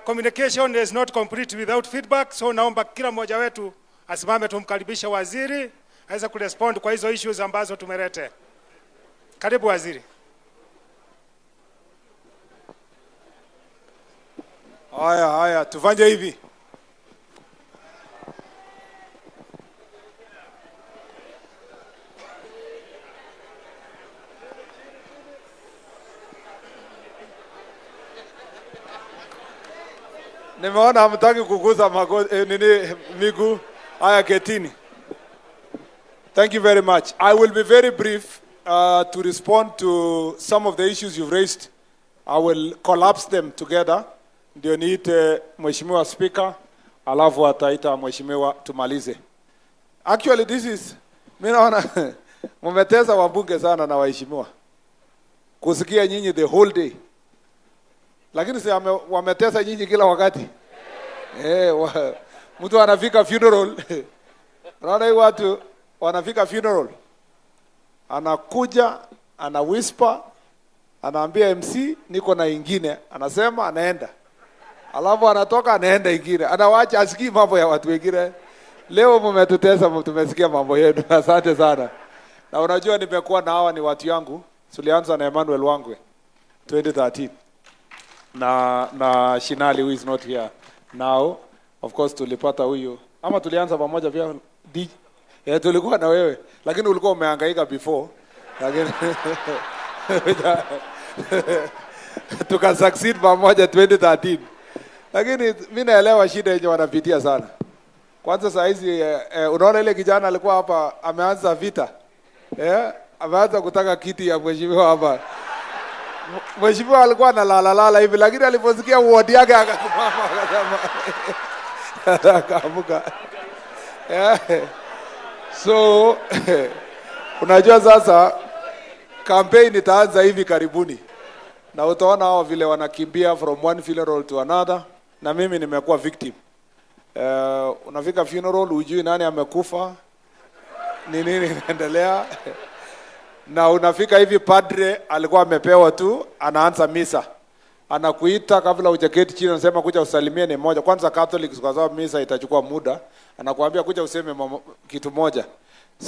communication is not complete without feedback. So naomba kila mmoja wetu asimame tumkaribishe waziri aweze kurespond kwa hizo issues ambazo tumelete. Karibu waziri. Haya, tufanye hivi. Nimeona hamtaki kuguza miguu. Haya, ketini. Thank you very much. I will be very brief to respond to some of the issues you've raised. I will collapse them together. Ndio niite Mheshimiwa Speaker, alafu ataita Mheshimiwa tumalize. Actually this is, mimi naona mmetesa wabunge sana na waheshimiwa kusikia nyinyi the whole day. Lakini si wametesa nyinyi kila wakati. Mtu anafika funeral. Naona hii watu wanafika funeral. Anakuja, ana whisper, anaambia MC niko na ingine, anasema anaenda. Alafu anatoka anaenda ingine. Anawacha asikii mambo ya watu wengine. Leo mmetutesa, tumesikia mambo yenu. Asante sana. Na unajua nimekuwa na hawa ni watu yangu. Tulianza na Emmanuel Wangwe 2013. Na Shinali who is not here now. Of course tulipata huyu. Ama tulianza pamoja pia tulikuwa na wewe. Lakini ulikuwa umehangaika before. Lakini tuka succeed pamoja 2013. Lakini mimi naelewa shida yenye wanapitia sana. Kwanza saa hizi unaona ile kijana alikuwa hapa ameanza vita. Ameanza kutaka kiti ya mheshimiwa hapa. Mheshimiwa alikuwa analala hivi, lakini aliposikia word yake akasimama akasema akaamka. So unajua sasa campaign itaanza hivi karibuni. Na utaona hao vile wanakimbia from one funeral to another, na mimi nimekuwa victim. Unafika funeral hujui nani amekufa, ni nini inaendelea. Na unafika hivi padre alikuwa amepewa tu, anaanza misa. Anakuita kabla hujaketi chini, anasema kuja usalimie ni moja. Kwanza Catholics kwa sababu misa itachukua muda, anakuambia kuja useme kitu moja.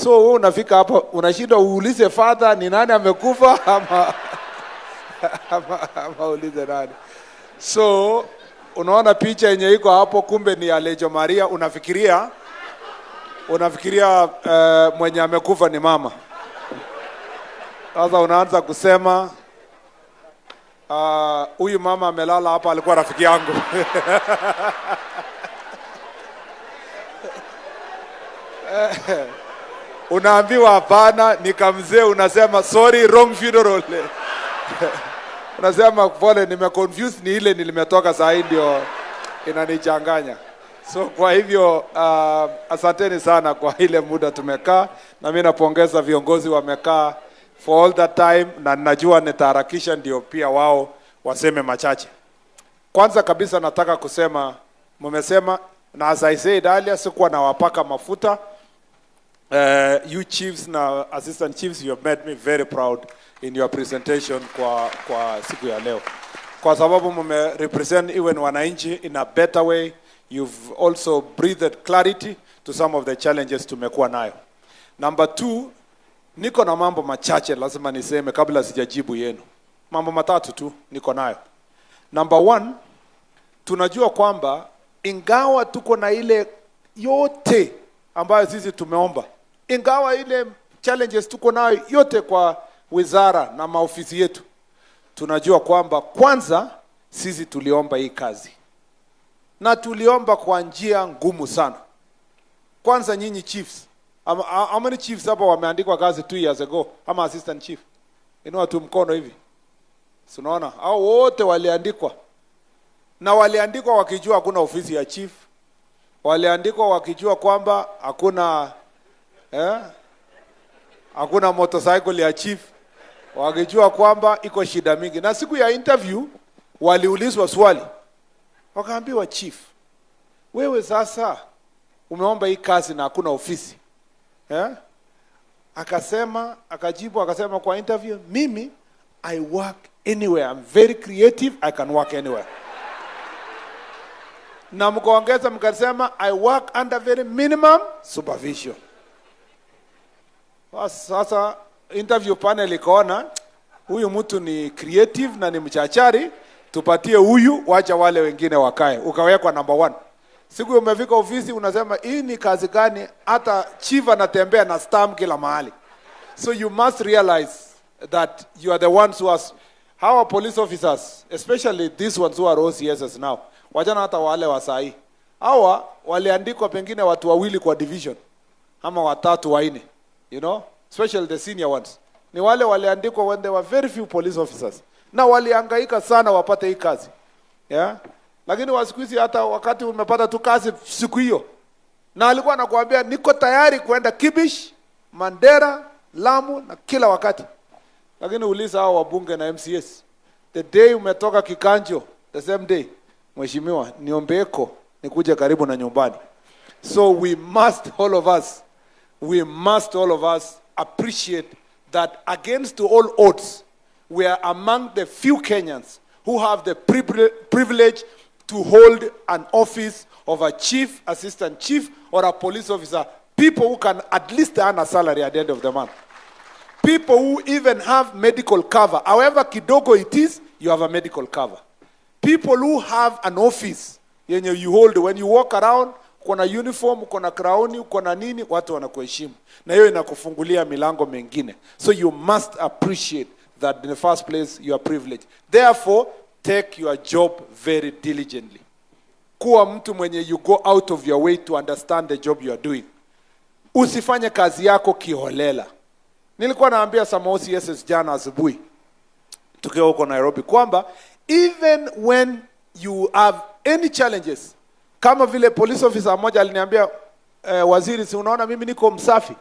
So wewe unafika hapo unashinda uulize father ni nani amekufa ama ulize nani. So unaona picha yenye iko hapo, kumbe ni Alejo Maria. Unafikiria mwenye amekufa ni mama. Sasa unaanza kusema huyu mama amelala hapa alikuwa rafiki yangu. Unaambiwa hapana ni kamzee, unasema sorry wrong funeral. Unasema pole nimeconfuse, ni ile nilimetoka saa hii ndio inanichanganya. So kwa hivyo asanteni sana kwa ile muda tumekaa, na mimi napongeza viongozi wamekaa for all that time, na najua nitaharakisha ndio pia wao waseme machache. Kwanza kabisa nataka kusema, mmesema na as I said earlier, sikuwa na wapaka mafuta. You chiefs na assistant chiefs, you have made me very proud in your presentation kwa siku ya leo. Kwa sababu mume represent even wananchi in a better way. You've also breathed clarity to some of the challenges tumekuwa nayo. Number 2, niko na mambo machache lazima niseme kabla sijajibu yenu. Mambo matatu tu niko nayo. Number 1, tunajua kwamba ingawa tuko na ile yote ambayo sisi tumeomba, ingawa ile challenges tuko nayo yote kwa wizara na maofisi yetu, tunajua kwamba kwanza sisi tuliomba hii kazi. Na tuliomba kwa njia ngumu sana. Kwanza nyinyi chiefs, how many chiefs hapa wameandikwa kazi 2 years ago ama assistant chief? Inua tu mkono hivi. Unaona? Hao wote waliandikwa. Na waliandikwa wakijua hakuna ofisi ya chief. Waliandikwa wakijua kwamba hakuna motorcycle ya chief. Wakijua kwamba iko shida mingi. Na siku ya interview waliulizwa swali. Wakaambiwa chief, wewe sasa umeomba hii kazi na hakuna ofisi. Akajibu akasema kwa interview, mimi I work anywhere. I'm very creative, I can work anywhere. na mkaongeza mkasema I work under very minimum supervision. Sasa interview panel ikaona huyu mtu ni creative na ni mchachari, tupatie huyu, wacha wale wengine wakae. Ukawekwa number 1. Siku umefika ofisi unasema hii ni kazi gani, hata chief anatembea na stamp kila mahali. So you must realize that you are the ones who are our police officers, especially these ones who are OCSs now. Wajana hata wale wa sahi. Hawa waliandikwa pengine watu wawili kwa division ama watatu waine, you know, especially the senior ones. Ni wale waliandikwa when there were very few police officers. Na walihangaika sana wapate hii kazi. Yeah? Lakini wasikuizi hata wakati umepata tu kazi siku hiyo. Na alikuwa anakuambia niko tayari kuenda Kibish, Mandera, Lamu na kila wakati. Lakini uliza hao wabunge na MCS. The day umetoka Kikanjo, the same day, mheshimiwa, niombeeko nikuje karibu na nyumbani. So we must all of us appreciate that against all odds, we are among the few Kenyans who have the privilege to hold an office of a chief, assistant chief, or a police officer. People who can at least earn a salary at the end of the month. People who even have medical cover. However kidogo it is, you have a medical cover. People who have an office yenye you hold, when you walk around, kuna uniform, kuna crown, kuna nini, watu wanakuheshimu. Na hiyo inakufungulia milango mengine. So you must appreciate that in the first place you are privileged. Therefore, take your job very diligently. Kuwa mtu mwenye you go out of your way to understand the job you are doing. Usifanye kazi yako kiholela. Nilikuwa naambia some OCSs jana asubuhi tukiwa huko Nairobi kwamba even when you have any challenges, kama vile police officer mmoja aliniambia waziri, si unaona mimi niko msafi.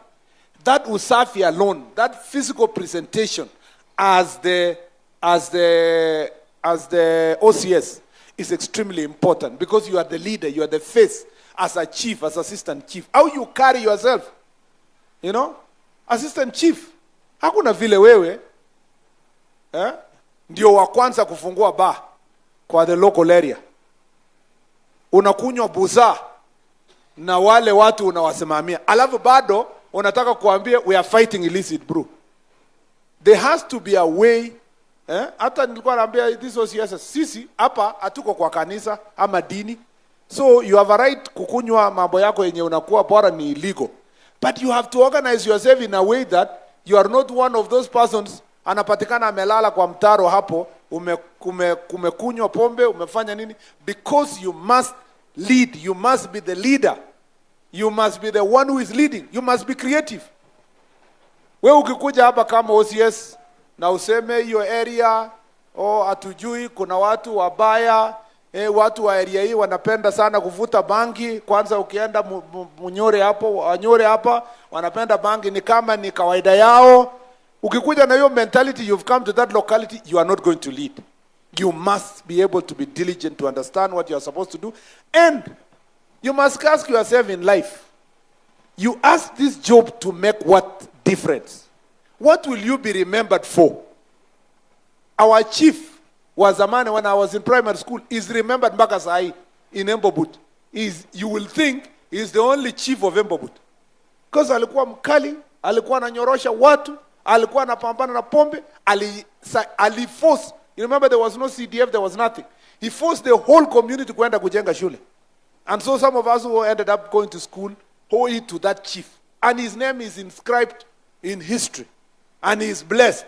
That usafi alone, that physical presentation as the OCS is extremely important because you are the leader, you are the face as a chief, as assistant chief. How you carry yourself, you know, assistant chief. Hakuna vile wewe ndio wa kwanza kufungua bar kwa the local area. Unakunywa buza na wale watu unawasimamia. Alafu bado unataka kuambia we are fighting illicit brew. There has to be a way. Hata nilikuwa naambia this OCS, sisi hapa hatuko kwa kanisa ama dini. So you have a right kukunywa mambo yako yenye unakuwa bora ni illegal. But you have to organize yourself in a way that you are not one of those persons anapatikana amelala kwa mtaro hapo, kumekunywa pombe, umefanya nini? Because you must lead, you must be the leader. You must be the one who is leading. You must be creative. Wewe ukikuja hapa kama OCS na useme hiyo area atujui kuna watu wabaya, watu wa area hii wanapenda sana kuvuta bangi, kwanza ukienda Munyore hapo, Wanyore hapa wanapenda bangi, ni kama ni kawaida yao. Ukikuja na hiyo mentality, you've come to that locality, you are not going to lead. You must be able to be diligent to understand what you are supposed to do. And you must ask yourself in life, you ask this job to make what difference? What will you be remembered for? Our chief was a man when I was in primary school, is remembered mpaka sahi in Embobut. You will think he's the only chief of Embobut. Because alikuwa mkali, alikuwa ananyorosha watu, alikuwa anapambana na pombe, aliforce. You remember there was no CDF, there was nothing. He forced the whole community kuenda kujenga shule. And so some of us who ended up going to school owe it to that chief. And his name is inscribed in history. And he is blessed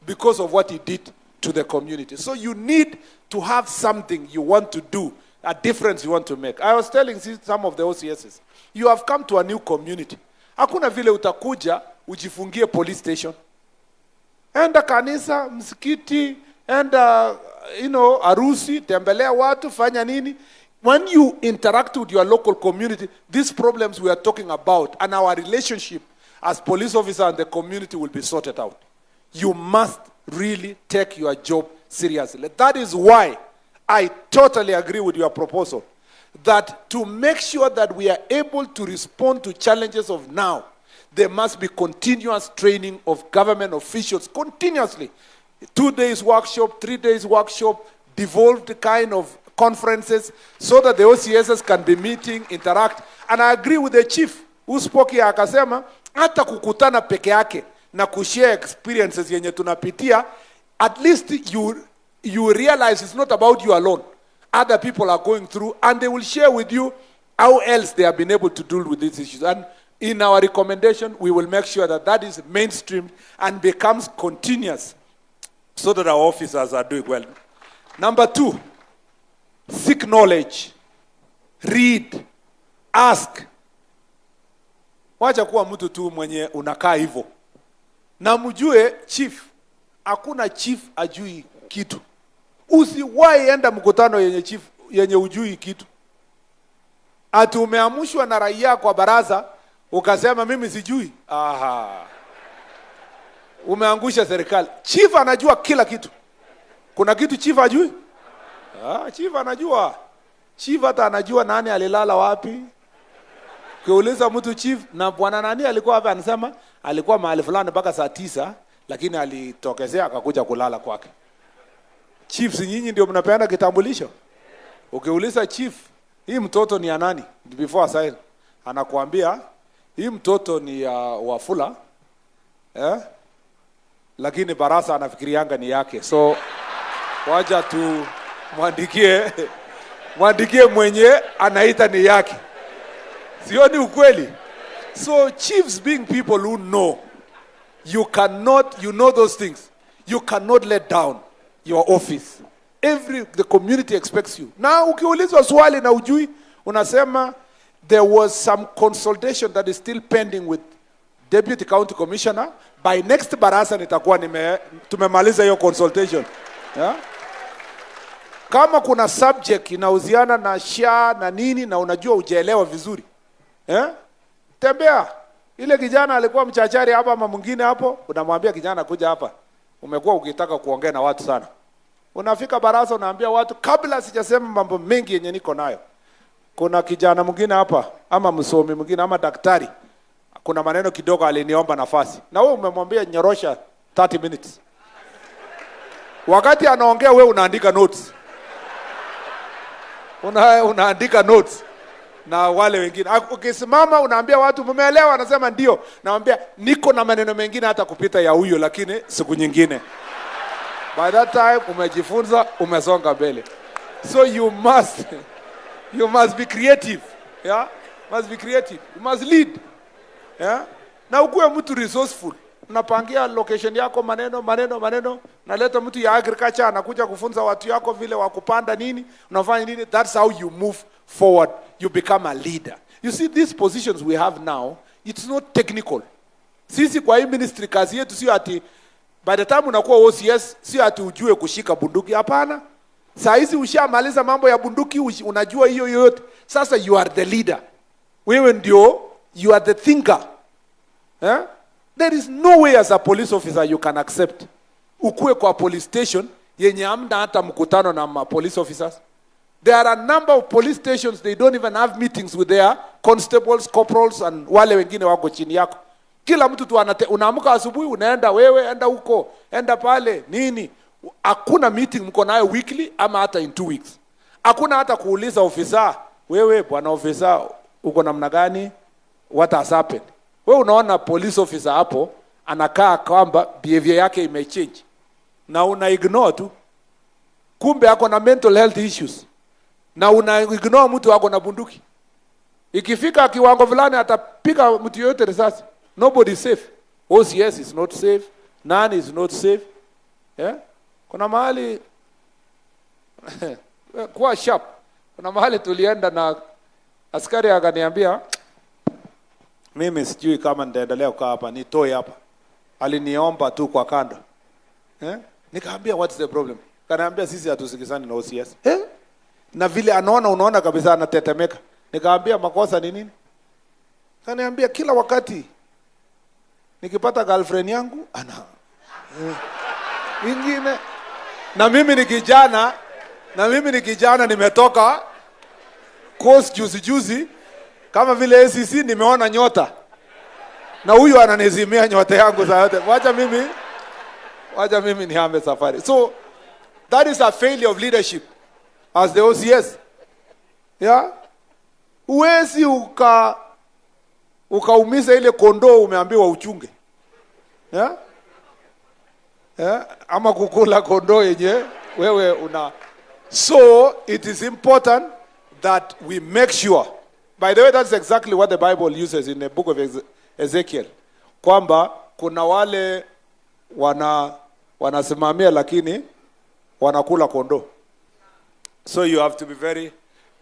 because of what he did to the community. So you need to have something you want to do, a difference you want to make. I was telling some of the OCSs, you have come to a new community. Hakuna vile utakuja ujifungie police station. Enda kanisa, msikiti, enda arusi, tembelea watu, fanya nini. When you interact with your local community, these problems we are talking about and our relationship as police officer and the community will be sorted out. You must really take your job seriously. That is why I totally agree with your proposal that to make sure that we are able to respond to challenges of now, there must be continuous training of government officials, continuously. 2 days workshop, 3 days workshop, devolved kind of conferences so that the OCSs can be meeting, interact. And I agree with the chief who spoke here akasema hata kukutana peke yake na kushare experiences yenye tunapitia, at least you realize it's not about you alone. Other people are going through and they will share with you how else they have been able to deal with these issues. And in our recommendation, we will make sure that that is mainstreamed and becomes continuous so that our officers are doing well. Number 2, seek knowledge. Read. Ask. Wacha kuwa mtu tu mwenye unakaa hivyo. Na mjue chief, hakuna chief ajui kitu. Usiwahi enda mkutano yenye chief yenye ujui kitu. Ati umeamushwa na raia kwa baraza ukasema mimi sijui. Aha. Umeangusha serikali. Chief anajua kila kitu. Kuna kitu chief ajui? Chief anajua. Chief hata anajua nani alilala wapi. Kiuliza mtu chief na bwana nani alikuwa hapa, anasema alikuwa mahali fulani mpaka saa 9 lakini alitokezea akakuja kulala kwake. Chief, si nyinyi ndio mnapeana kitambulisho? Ukiuliza chief, hii mtoto ni ya nani? Before aside anakuambia hii mtoto ni Wafula. Lakini barasa anafikirianga ni yake. So waja tu mwandikie mwenye anaita ni yake. Sio ni ukweli? So chiefs being people who know, you know those things. You cannot let down your office. The community expects you. Now ukiulizwa swali na ujui, unasema there was some consultation that is still pending with Deputy County Commissioner. By next barasa nitakuwa tumemaliza hiyo consultation. Yeah? Kama kuna subject inahusiana na SHA na nini na unajua hujaelewa vizuri, tembea. Ile kijana alikuwa mchachari hapa ama mwingine hapo, unamwambia kijana kuja hapa. Umekuwa ukitaka kuongea na watu sana. Unafika barasa unaambia watu kabla sijasema mambo mengi yenye niko nayo. Kuna kijana mwingine hapa ama msomi mwingine ama daktari. Kuna maneno kidogo aliniomba nafasi. Na wewe umemwambia nyorosha 30 minutes. Wakati anaongea wewe unaandika notes. Unaandika notes. Na wale wengine ukisimama unaambia watu mmeelewa, anasema ndio. Naambia niko na maneno mengine hata kupita ya huyo lakini siku nyingine. By that time umejifunza, umesonga mbele. So you must be creative. Yeah? Must be creative. You must lead. Yeah? Na ukuwe mtu resourceful. Unapangia location yako maneno. Naleta mtu ya agriculture anakuja kufunza watu yako vile wakupanda nini, unafanya nini. That's how you move forward. You become a leader. You see these positions we have now, it's not technical. Sisi kwa hii ministry kazi yetu sio ati by the time unakuwa OCS sio ati ujue kushika bunduki, hapana. Saa hizi ushamaliza mambo ya bunduki, unajua hiyo yote. Sasa you are the leader. Wewe ndio, you are the thinker. There is no way as a police officer you can accept ukue kwa police station yenye amda hata mkutano na police officers. There are a number of police stations, they don't even have meetings with their constables, corporals and wale wengine wako chini yako. Kila mtu tu unaamka asubuhi unaenda wewe, enda huko, enda pale, nini. Hakuna meeting mko nayo weekly ama hata in 2 weeks. Hakuna hata kuuliza ofisa, wewe bwana ofisa uko namna gani? What has happened? Wewe unaona police officer hapo anakaa kwamba behavior yake imechange. Na una ignore tu. Kumbe ako na mental health issues. Na una ignore mtu ako na bunduki. Ikifika kiwango fulani atapiga mtu yote risasi. Nobody is safe. OCS is not safe. None is not safe. Yeah? Kuna mahali kwa sharp. Kuna mahali tulienda na askari akaniambia mimi sijui kama nitaendelea kukaa hapa, nitoe hapa. Aliniomba tu kwa kando. Nikaambia what's the problem? Kaniambia sisi hatusikizani na OCS. Na vile unaona kabisa anatetemeka. Nikaambia makosa ni nini? Kaniambia kila wakati nikipata girlfriend yangu wengine. Na mimi ni kijana nimetoka course juzi kama vile ACC nimeona nyota. Na huyu ananizimia nyota yangu za yote. Wacha mimi nihame safari. So that is a failure of leadership. as the OCS. Yeah? Uwezi ukaumiza ile kondoo umeambiwa uchunge. Yeah? Yeah? Ama kukula kondoo yenye wewe una. So it is important that we make sure. By the way, that's exactly what the Bible uses in the book of Ezekiel. Kwamba kuna wale wanasimamia lakini wanakula kondoo. So you have to be very,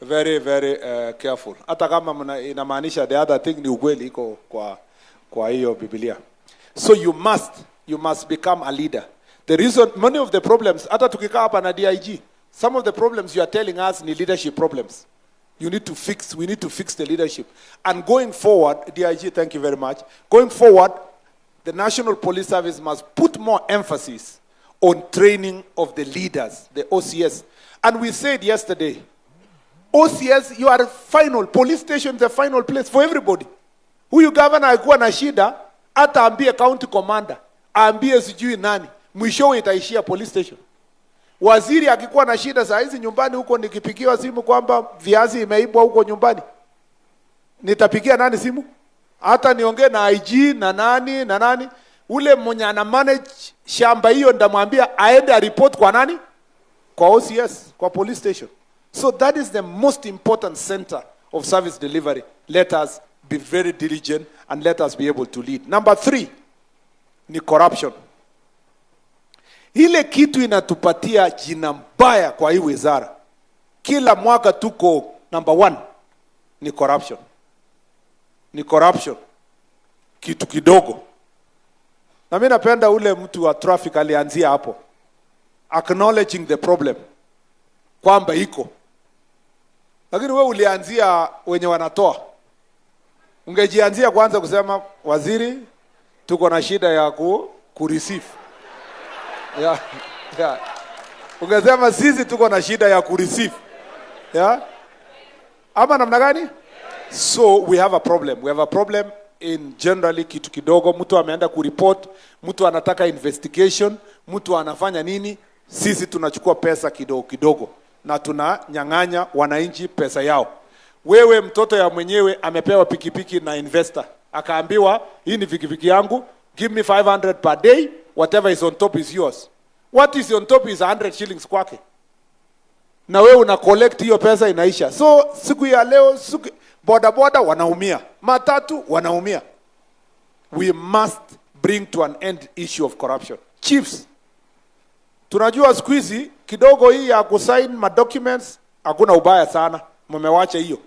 very, very careful. Hata kama inamaanisha the other thing ni ukweli iko kwa hiyo Biblia. So you must become a leader. The reason many of the problems, hata tukikaa hapa na DIG, some of the problems you are telling us ni leadership problems. We need to fix the leadership. And going forward, DIG, thank you very much. Going forward, the National Police Service must put more emphasis on training of the leaders, the OCS. And we said yesterday, OCS, you are final. Police station is the final place for everybody. Huyu governor alikuwa na shida, hata ambie county commander, ambie sijui nani, mwishowe itaishia police station. Waziri akikuwa na shida saa hizi nyumbani huko, nikipigiwa simu kwamba viazi imeibwa huko nyumbani, nitapigia nani simu? Hata niongee na IG na nani, ule mwenye ana manage shamba hiyo ndamwambia aende report kwa nani? Kwa OCS, kwa police station. So that is the most important center of service delivery. Let us be very diligent and let us be able to lead. Number 3 ni corruption. Ile kitu inatupatia jina mbaya kwa hii wizara. Kila mwaka tuko number 1 ni corruption. Ni corruption. Kitu kidogo. Na mimi napenda ule mtu wa traffic alianzia hapo. Acknowledging the problem. Kwamba iko. Lakini wewe ulianzia wenye wanatoa. Ungejianzia kwanza kusema waziri tuko na shida ya kureceive. Yeah. Ungesema sisi tuko na shida ya kureceive. Yeah? Ama namna gani? So we have a problem. We have a problem in generally kitu kidogo. Mtu ameenda kureport, mtu anataka investigation, mtu anafanya nini? Sisi tunachukua pesa kidogo kidogo na tunanyang'anya wananchi pesa yao. Wewe mtoto ya mwenyewe amepewa pikipiki na investor. Akaambiwa hii ni pikipiki yangu, give me 500 per day, whatever is on top is yours. What is on top is 100 shillings kwake. Na wewe una collect hiyo pesa inaisha. So siku ya leo boda wanaumia, matatu wanaumia. We must bring to an end issue of corruption. Chiefs, tunajua siku hizi kidogo hii ya kusign ma documents hakuna ubaya sana, mmewacha hiyo.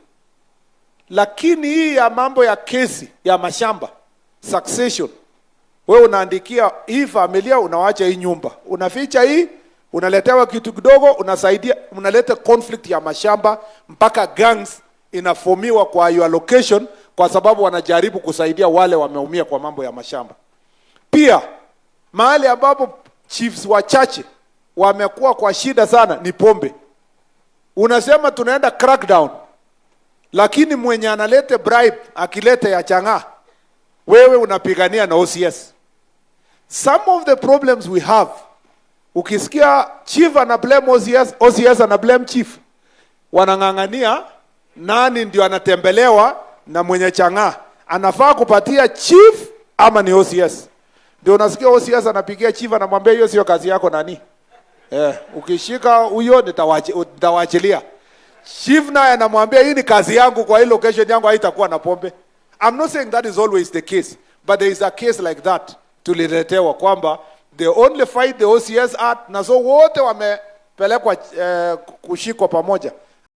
Lakini hii ya mambo ya kesi ya mashamba, succession, wewe unaandikia hii familia, unawacha hii nyumba, unaficha hii, unaletewa kitu kidogo, unasaidia, unaleta conflict ya mashamba mpaka gangs inaformiwa kwa your location kwa sababu wanajaribu kusaidia wale wameumia kwa mambo ya mashamba. Pia mahali ambapo chiefs wachache wamekuwa kwa shida sana ni pombe. Unasema tunaenda crackdown, lakini mwenye analete bribe akilete ya chang'aa, wewe unapigania na OCS. Some of the problems we have, ukisikia chief ana blame OCS, OCS ana blame chief, wanang'ang'ania nani ndio anatembelewa na mwenye chang'aa. Anafaa kupatia chief ama ni OCS? Ndio unasikia OCS anapigia chief anamwambia hiyo sio kazi yako nani? Ukishika huyo nitawaachilia. Chief naye anamwambia hii ni kazi yangu, kwa hii location yangu haitakuwa na pombe. I'm not saying that is always the case, but there is a case like that tuliletewa kwamba they only fight the OCS Act na so wote wamepelekwa kushikwa pamoja.